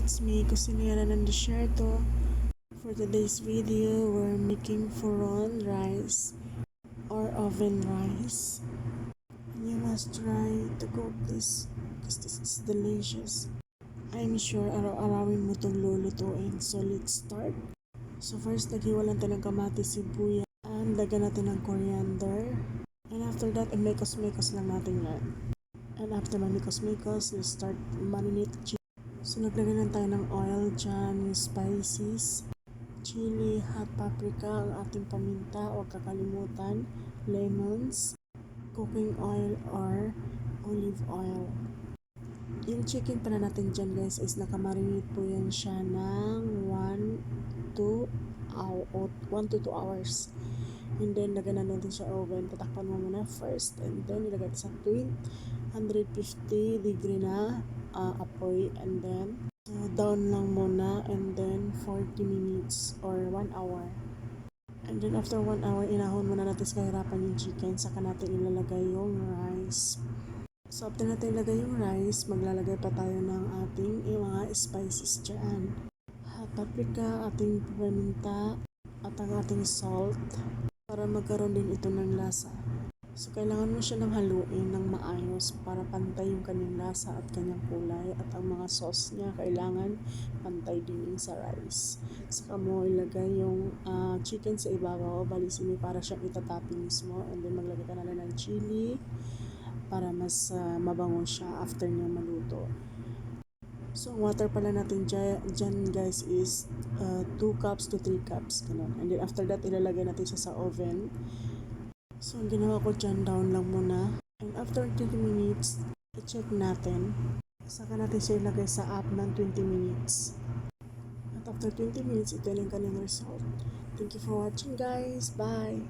It's me, Kusinera ng Desierto. For today's video, we're making furon rice or oven rice. You must try to cook this because this is delicious. I'm sure araw-arawin mo itong lulutuin. So let's start. So first, naghiwalan tayo ng kamatis, sibuyas, and lagyan natin ng coriander. And after that, mekos-mekos lang natin yan. And after mamikos-mekos, we'll start marinate chicken. So naglagay lang tayo ng oil dyan, yung spices, chili, hot paprika, ang ating paminta, huwag kakalimutan, lemons, cooking oil or olive oil. Yung chicken pala natin dyan guys is nakamarinate po yan siya ng 1 to 2 hours. And then lagyan na natin sa oven, tatakpan mo muna first, and then ilagay sa 150 degree na apoy, and then so down lang muna, and then 40 minutes or 1 hour. And then after 1 hour, inahon muna natin sa kahirapan yung chicken, saka natin ilalagay yung rice. So after natin ilagay yung rice, maglalagay pa tayo ng ating mga spices dyan. Hot paprika, ating paminta, at ang ating salt para magkaroon din ito ng lasa. So kailangan mo siya ng haluin ng maayos para pantay yung kanyang lasa at kanyang kulay, at ang mga sauce niya kailangan pantay din yung sa rice. Saka mo ilagay yung chicken sa ibabaw, balisin mo para siyang itatoppings mo, and then maglagay ka na lang ng chili para mas mabango siya after niya maluto. So ang water pala natin dyan guys is 2 cups to 3 cups ganun. And then after that, ilalagay natin siya sa oven. So ang ginawa ko dyan, down lang muna. And after 20 minutes, i-check natin. Saka natin siya ilagay sa up ng 20 minutes. At after 20 minutes, ito yung kanyang result. Thank you for watching guys. Bye!